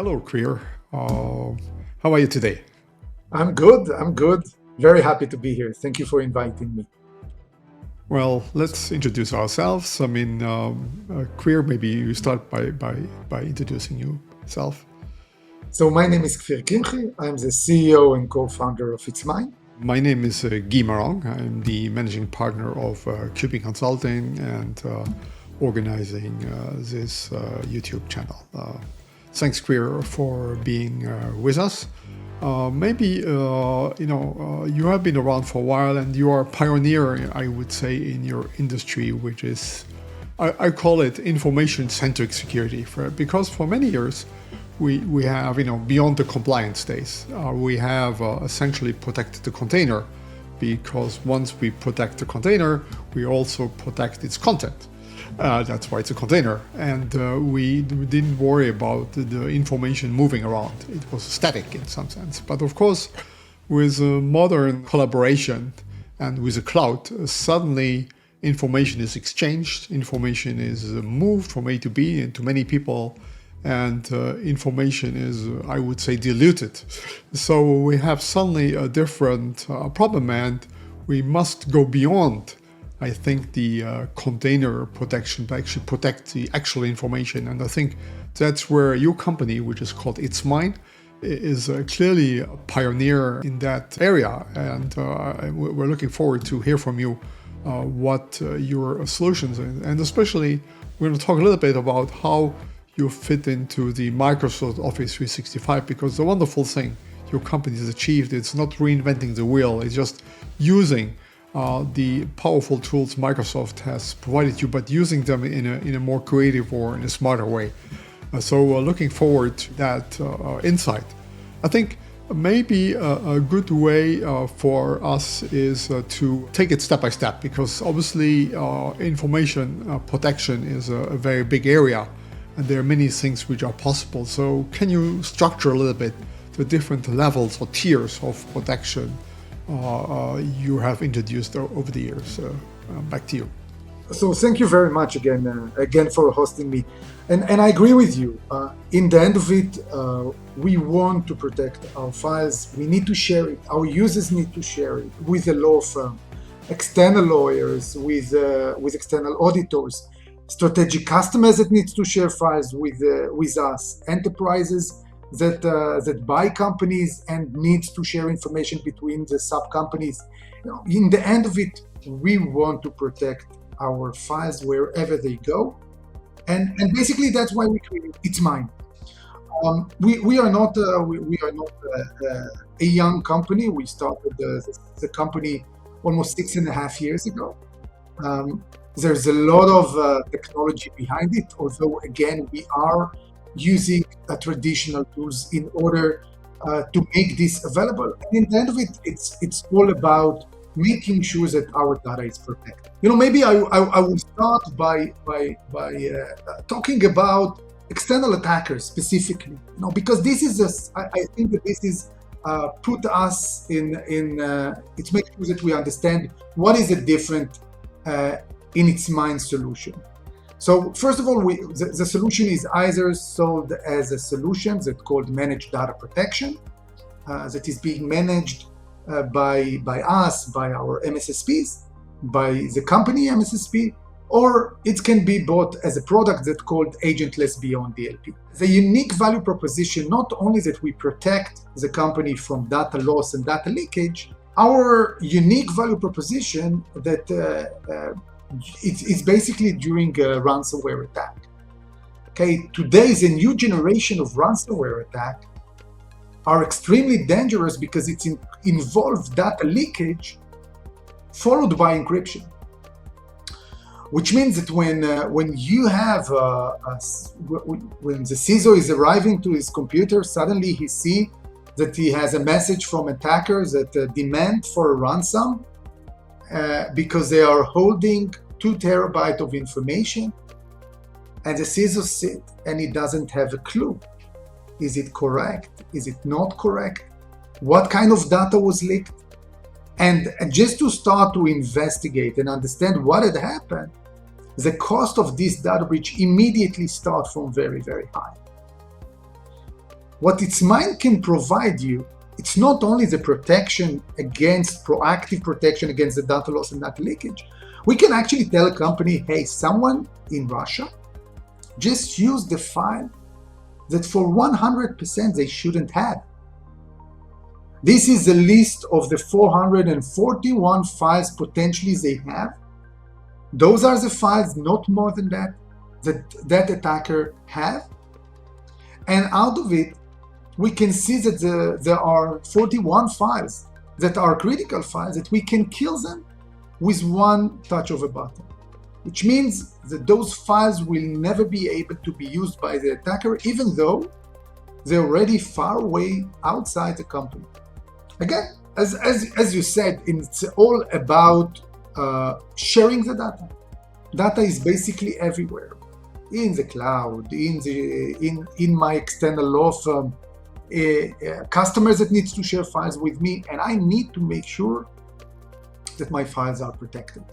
Hello, Kfir. How are you today? I'm good. I'm good. Very happy to be here. Thank you for inviting me. Well, let's introduce ourselves. Kfir, maybe you start by introducing yourself. So my name is Kfir Kimhi. I'm the CEO and co-founder of ItsMine. My name is Guy Marong. I'm the managing partner of Kfir Consulting and organizing this YouTube channel. Thanks, Kfir, for being with us. You have been around for a while and you are a pioneer, I would say, in your industry, which is, I call it information-centric security. Because for many years, we have, beyond the compliance days, we have essentially protected the container, because once we protect the container, we also protect its content. That's why it's a container. And we didn't worry about the information moving around. It was static in some sense. But of course, with modern collaboration and with the cloud, suddenly information is exchanged, information is moved from A to B and to many people, and information is, I would say, diluted. So we have suddenly a different problem, and we must go beyond, I think, the container protection to actually protect the actual information. And I think that's where your company, which is called ItsMine, is clearly a pioneer in that area. And we're looking forward to hear from you what your solutions are. And especially, we're going to talk a little bit about how you fit into the Microsoft Office 365, because the wonderful thing your company has achieved, it's not reinventing the wheel, it's just using the powerful tools Microsoft has provided you, but using them in a more creative or in a smarter way. So looking forward to that insight. I think maybe a good way for us is to take it step by step, because obviously information protection is a very big area, and there are many things which are possible. So can you structure a little bit the different levels or tiers of protection you have introduced over the years? Back to you. So thank you very much again for hosting me. And I agree with you. In the end of it, we want to protect our files. We need to share it. Our users need to share it with a law firm, external lawyers, with external auditors, strategic customers that need to share files with us, enterprises that buy companies and needs to share information between the sub companies. In the end of it, we want to protect our files wherever they go, and basically that's why we created ItsMine. We are not a young company. We started the company almost 6.5 years ago. There's a lot of technology behind it, although again we are using traditional tools in order to make this available. And in the end of it, it's all about making sure that our data is protected. Maybe I will start by talking about external attackers specifically. Because this is I think that this is put us in it makes sure that we understand what is the different in ItsMine solution. So first of all, the solution is either sold as a solution that's called managed data protection, that is being managed by us, by our MSSPs, by the company MSSP, or it can be bought as a product that's called agentless beyond DLP. The unique value proposition, not only that we protect the company from data loss and data leakage, our unique value proposition that it's basically during a ransomware attack. Okay, today the new generation of ransomware attack are extremely dangerous because it involves data leakage followed by encryption. Which means that when you have when the CISO is arriving to his computer, suddenly he sees that he has a message from attackers that demand for a ransom because they are holding 2 terabytes of information, and the CISO sits and he doesn't have a clue. Is it correct? Is it not correct? What kind of data was leaked? And just to start to investigate and understand what had happened, the cost of this data breach immediately starts from very, very high. What ItsMine can provide you, it's not only the protection against, proactive protection against the data loss and data leakage. We can actually tell a company, hey, someone in Russia just used the file that for 100% they shouldn't have. This is a list of the 441 files potentially they have. Those are the files, not more than that, that attacker have. And out of it, we can see that there are 41 files that are critical files that we can kill them with one touch of a button, which means that those files will never be able to be used by the attacker, even though they're already far away outside the company. Again, as you said, it's all about sharing the data. Data is basically everywhere, in the cloud, in my external law firm, customers that needs to share files with me, and I need to make sure that my files are protected.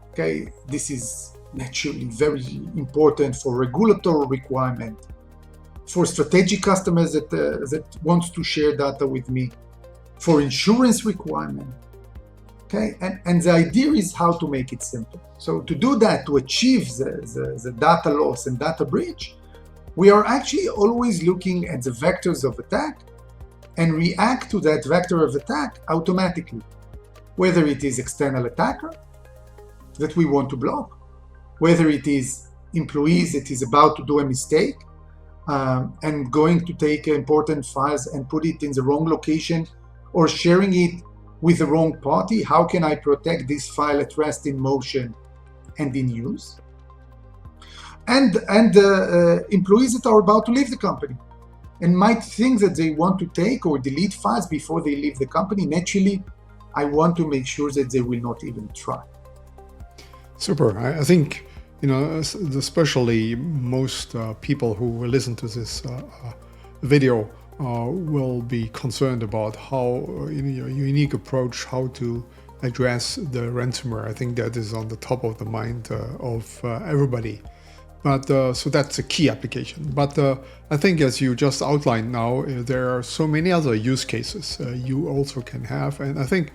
Okay, this is naturally very important for regulatory requirement, for strategic customers that wants to share data with me, for insurance requirement. Okay, and the idea is how to make it simple. So to do that, to achieve the data loss and data breach, we are actually always looking at the vectors of attack and react to that vector of attack automatically, whether it is external attacker that we want to block, whether it is employees that is about to do a mistake and going to take important files and put it in the wrong location or sharing it with the wrong party. How can I protect this file at rest, in motion, and in use? And employees that are about to leave the company and might think that they want to take or delete files before they leave the company. Naturally, I want to make sure that they will not even try. Super. I think, especially most people who listen to this video will be concerned about how your unique approach, how to address the ransomware. I think that is on the top of the mind of everybody. But so that's a key application. But I think, as you just outlined now, there are so many other use cases you also can have. And I think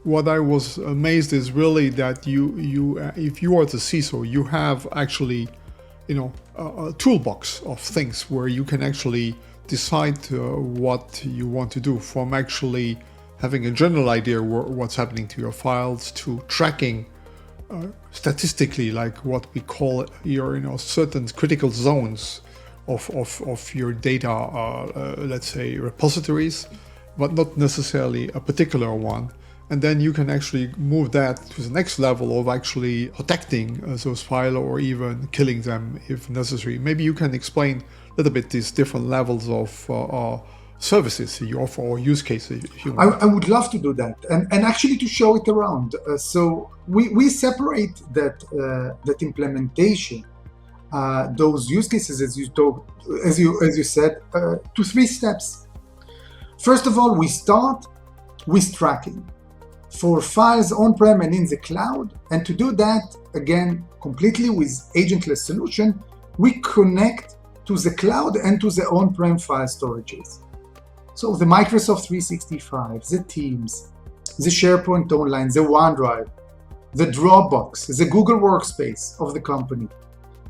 what I was amazed is really that you if you are the CISO, you have actually, a toolbox of things where you can actually decide what you want to do, from actually having a general idea what's happening to your files, to tracking statistically, like what we call your certain critical zones of your data, let's say repositories, but not necessarily a particular one. And then you can actually move that to the next level of actually protecting those files or even killing them if necessary. Maybe you can explain a little bit these different levels of services you offer or use cases. If you want. I would love to do that and actually to show it around. So we separate that implementation, those use cases as you said, to 3 steps. First of all, we start with tracking for files on-prem and in the cloud. And to do that, again, completely with agentless solution, we connect to the cloud and to the on-prem file storages. So the Microsoft 365, the Teams, the SharePoint Online, the OneDrive, the Dropbox, the Google Workspace of the company,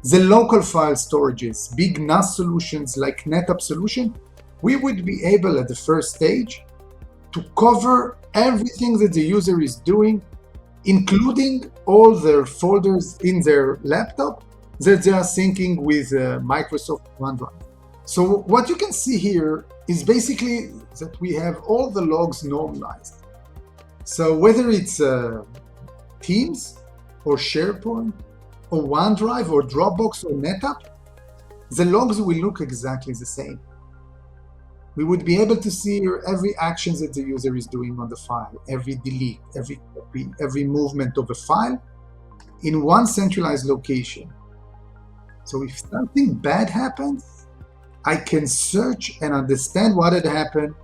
the local file storages, big NAS solutions like NetApp solution, we would be able at the first stage to cover everything that the user is doing, including all their folders in their laptop that they are syncing with Microsoft OneDrive. So what you can see here is basically that we have all the logs normalized. So whether it's Teams or SharePoint or OneDrive or Dropbox or NetApp, the logs will look exactly the same. We would be able to see here every action that the user is doing on the file, every delete, every copy, every movement of a file in one centralized location. So if something bad happens, I can search and understand what had happened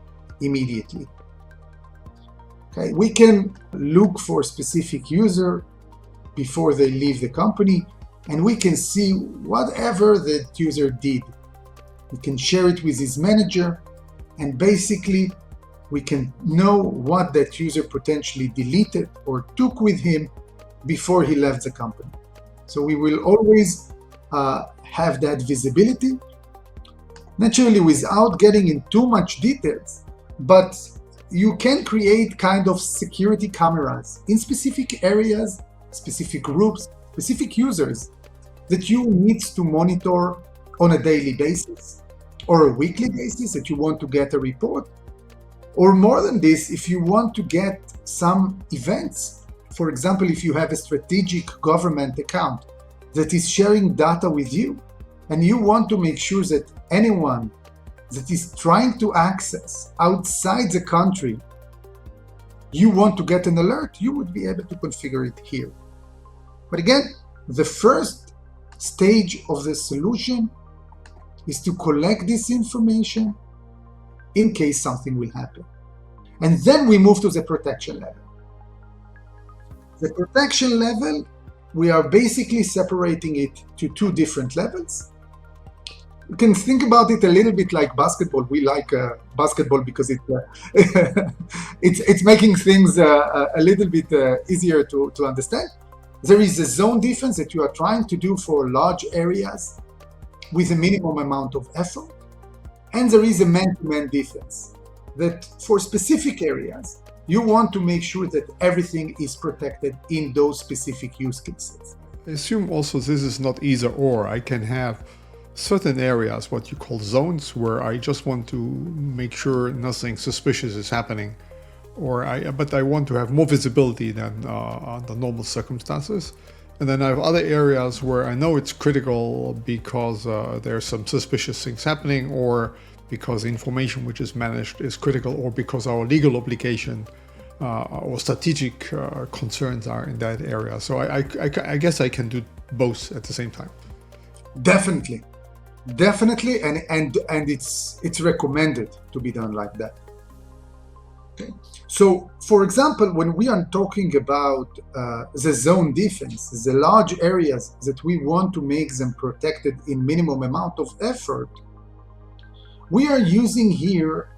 immediately. Okay, we can look for a specific user before they leave the company, and we can see whatever that user did he can share it with his manager, and basically we can know what that user potentially deleted or took with him before he left the company. So we will always have that visibility, naturally without getting in too much details, but you can create kind of security cameras in specific areas, specific groups, specific users that you need to monitor on a daily basis or a weekly basis that you want to get a report. Or more than this, if you want to get some events, for example, if you have a strategic government account that is sharing data with you, and you want to make sure that anyone that is trying to access outside the country, you want to get an alert, you would be able to configure it here. But again, the first stage of the solution is to collect this information in case something will happen. And then we move to the protection level. The protection level, we are basically separating it to two different levels. You can think about it a little bit like basketball. We like basketball because it's making things a little bit easier to understand. There is a zone defense that you are trying to do for large areas with a minimum amount of effort. And there is a man-to-man defense that for specific areas, you want to make sure that everything is protected in those specific use cases. I assume also this is not either or. I can have certain areas, what you call zones, where I just want to make sure nothing suspicious is happening, but I want to have more visibility than under normal circumstances. And then I have other areas where I know it's critical because there's some suspicious things happening, or because information which is managed is critical, or because our legal obligation or strategic concerns are in that area. So I guess I can do both at the same time. Definitely, and it's recommended to be done like that. Okay. So, for example, when we are talking about the zone defense, the large areas that we want to make them protected in minimum amount of effort, we are using here,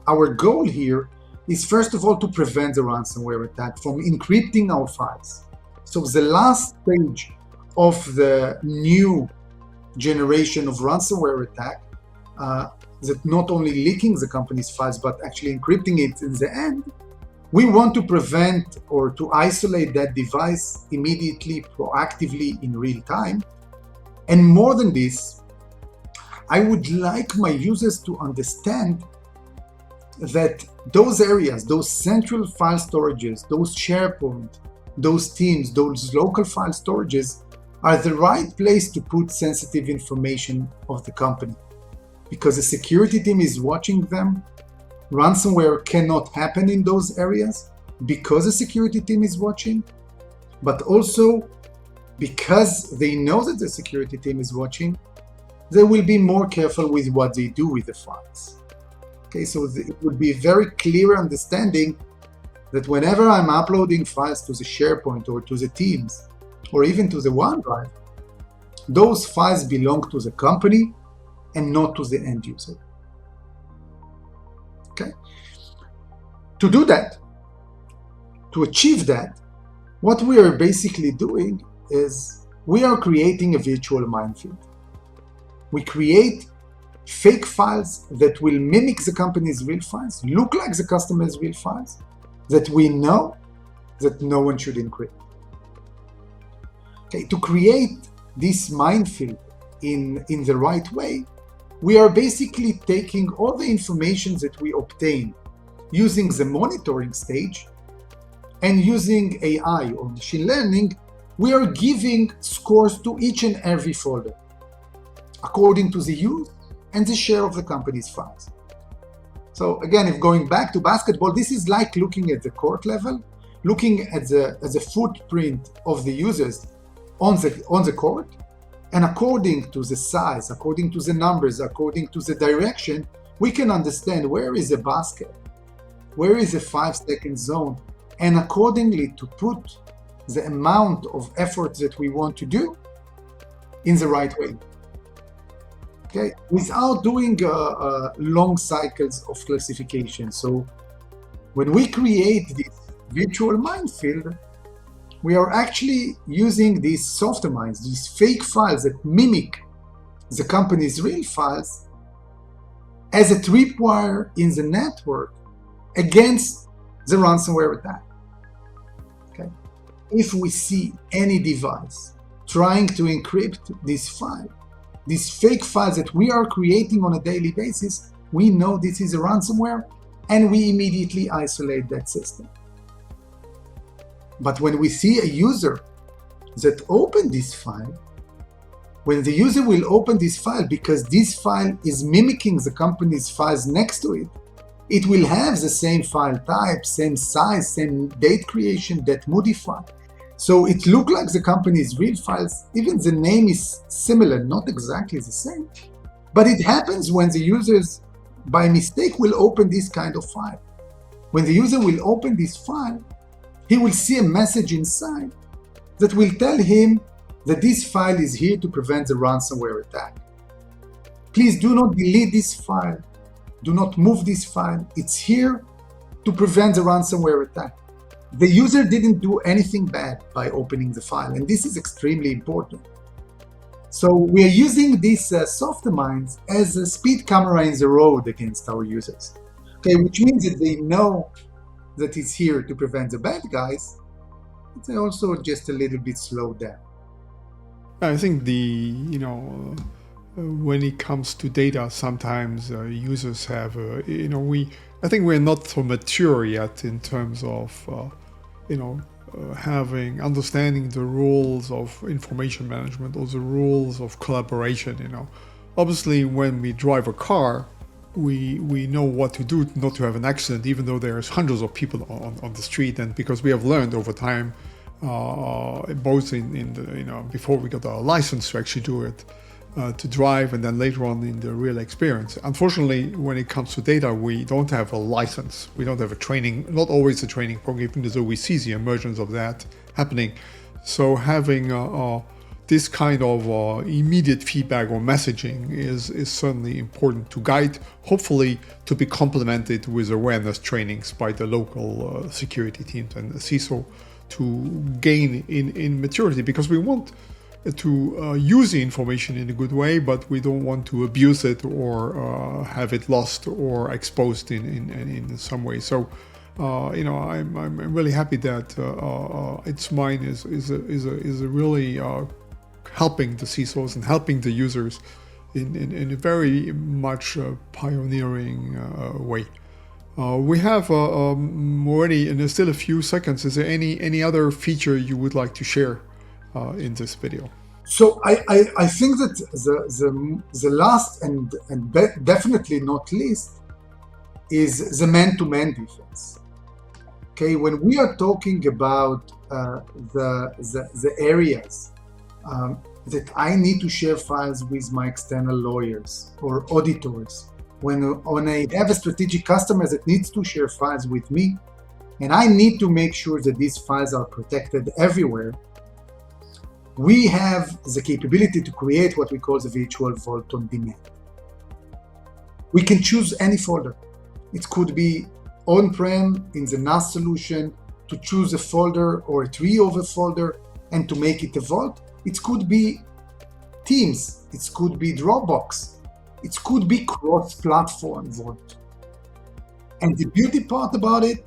our goal here is first of all to prevent the ransomware attack from encrypting our files. So the last stage of the new generation of ransomware attack, that not only leaking the company's files, but actually encrypting it in the end, we want to prevent or to isolate that device immediately, proactively, in real time. And more than this, I would like my users to understand that those areas, those central file storages, those SharePoint, those Teams, those local file storages are the right place to put sensitive information of the company. Because the security team is watching them, ransomware cannot happen in those areas because the security team is watching, but also because they know that the security team is watching, they will be more careful with what they do with the files. Okay, so it would be very clear understanding that whenever I'm uploading files to the SharePoint or to the Teams, or even to the OneDrive, those files belong to the company and not to the end user. Okay? To do that, to achieve that, what we are basically doing is we are creating a virtual minefield. We create fake files that will mimic the company's real files, look like the customer's real files, that we know that no one should encrypt. Okay, to create this minefield in the right way, we are basically taking all the information that we obtain using the monitoring stage and using AI or machine learning, we are giving scores to each and every folder according to the use and the share of the company's files. So again, if going back to basketball, this is like looking at the court level, looking at the footprint of the users on the court, and according to the size, according to the numbers, according to the direction, we can understand where is a basket, where is a 5-second zone, and accordingly to put the amount of effort that we want to do in the right way. okay, without doing long cycles of classification. So when we create this virtual minefield, we are actually using these soft mines, these fake files that mimic the company's real files, as a tripwire in the network against the ransomware attack. Okay. If we see any device trying to encrypt this file, these fake files that we are creating on a daily basis, we know this is a ransomware, and we immediately isolate that system. But when we see a user that opened this file, when the user will open this file, because this file is mimicking the company's files next to it, it will have the same file type, same size, same date creation, that modify. So it looks like the company's real files, even the name is similar, not exactly the same. But it happens when the users, by mistake, will open this kind of file. When the user will open this file, he will see a message inside that will tell him that this file is here to prevent the ransomware attack. Please do not delete this file. Do not move this file. It's here to prevent the ransomware attack. The user didn't do anything bad by opening the file, and this is extremely important. So we are using these soft mines as a speed camera in the road against our users, okay, which means that they know that it's here to prevent the bad guys. They also just a little bit slow down. I think when it comes to data, sometimes users have, I think we're not so mature yet in terms of, understanding the rules of information management or the rules of collaboration. Obviously, when we drive a car, we know what to do not to have an accident, even though there's hundreds of people on the street, and because we have learned over time, both in the, before we got our license to actually do it, to drive, and then later on in the real experience. Unfortunately, when it comes to data, we don't have a license. We don't have a training, not always a training program, even though we see the emergence of that happening. So having this kind of immediate feedback or messaging is certainly important to guide, hopefully to be complemented with awareness trainings by the local security teams and the CISO to gain in maturity, because we want to use the information in a good way, but we don't want to abuse it or have it lost or exposed in some way. So, I'm really happy that ItsMine is really helping the CISOs and helping the users in a very much pioneering way. We have already, and there's still a few seconds. Is there any other feature you would like to share in this video? So I think that the last and definitely not least is the man-to-man defense. Okay, when we are talking about the areas that I need to share files with my external lawyers or auditors, when I have a strategic customer that needs to share files with me, and I need to make sure that these files are protected everywhere, we have the capability to create what we call the virtual vault on demand. We can choose any folder. It could be on-prem in the NAS solution, to choose a folder or a tree of a folder and to make it a vault. It could be Teams. It could be Dropbox. It could be cross-platform vault. And the beauty part about it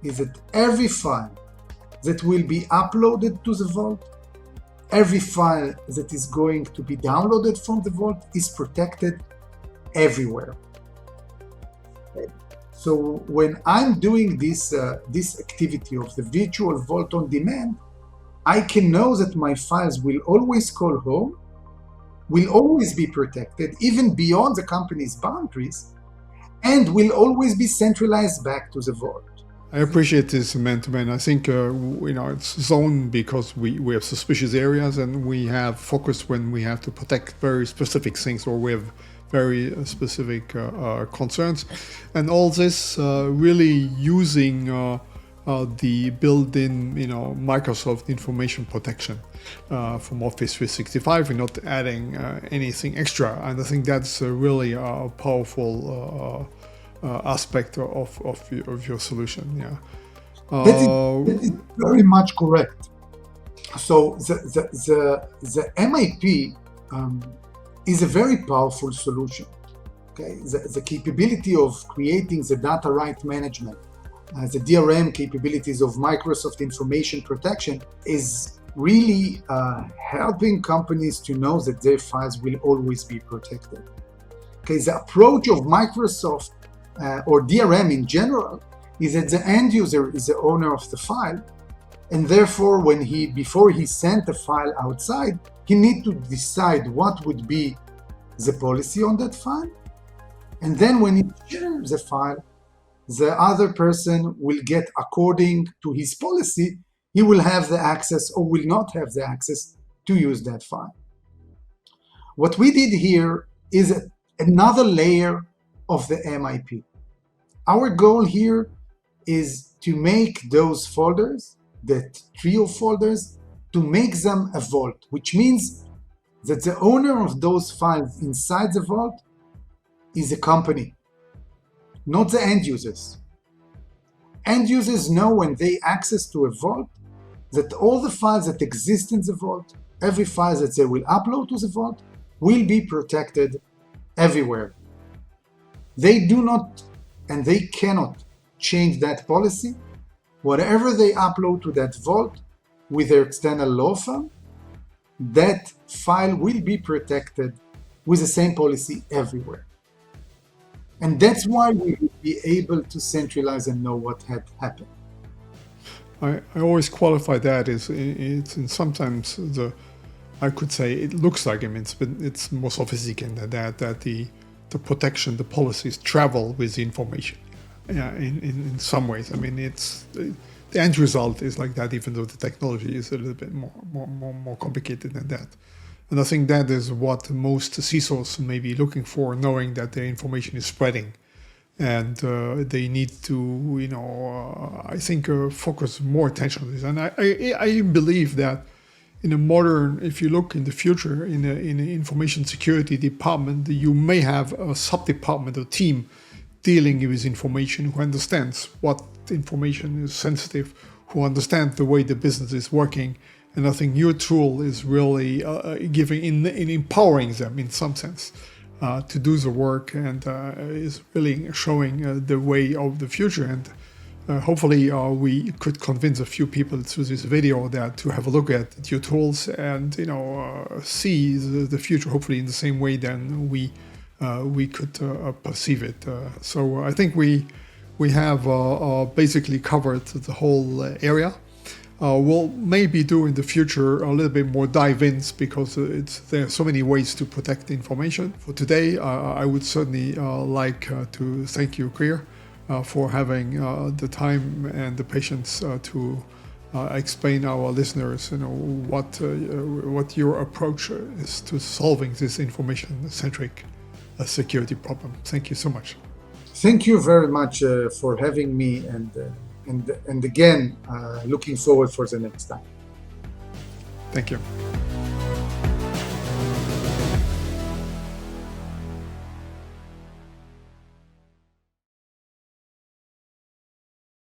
is that every file that will be uploaded to the vault, every file that is going to be downloaded from the vault is protected everywhere. Okay. So when I'm doing this activity of the virtual vault on demand, I can know that my files will always call home, will always be protected, even beyond the company's boundaries, and will always be centralized back to the vault. I appreciate this man-to-man. I think it's zoned because we have suspicious areas, and we have focus when we have to protect very specific things, or we have very specific concerns. And all this really using the built-in, Microsoft information protection from Office 365. We're not adding anything extra, and I think that's really a powerful aspect of your solution. Yeah, That is very much correct. So the MIP is a very powerful solution. Okay, the capability of creating the data right management, the DRM capabilities of Microsoft Information Protection is really helping companies to know that their files will always be protected. Okay, the approach of Microsoft or DRM in general is that the end user is the owner of the file, and therefore before he sent the file outside, he needs to decide what would be the policy on that file. And then when he shares the file, the other person will get, according to his policy, he will have the access or will not have the access to use that file. What we did here is another layer of the MIP. Our goal here is to make those folders, that trio folders, to make them a vault, which means that the owner of those files inside the vault is a company, not the end users. End users know when they access to a vault that all the files that exist in the vault, every file that they will upload to the vault, will be protected everywhere. They do not and they cannot change that policy. Whatever they upload to that vault with their external law firm, that file will be protected with the same policy everywhere. And that's why we will be able to centralize and know what had happened. I always qualify that as sometimes I could say it looks like it's more sophisticated than that the protection, the policies travel with the information. Yeah, in some ways. I mean, it's the end result is like that, even though the technology is a little bit more complicated than that. And I think that is what most CISOs may be looking for, knowing that their information is spreading, and they need to, I think, focus more attention on this. And I believe that in a modern, if you look in the future, in an information security department, you may have a sub-department or team dealing with information who understands what information is sensitive, who understands the way the business is working. And I think your tool is really empowering them in some sense to do the work, and is really showing the way of the future. And hopefully we could convince a few people through this video that to have a look at your tools and see the future hopefully in the same way than we could perceive it. So I think we have basically covered the whole area. We'll maybe do in the future a little bit more dive-ins, because there are so many ways to protect the information. For today, I would certainly like to thank you, Kfir, for having the time and the patience to explain our listeners, what your approach is to solving this information-centric security problem. Thank you so much. Thank you very much for having me, and again, looking forward for the next time. Thank you.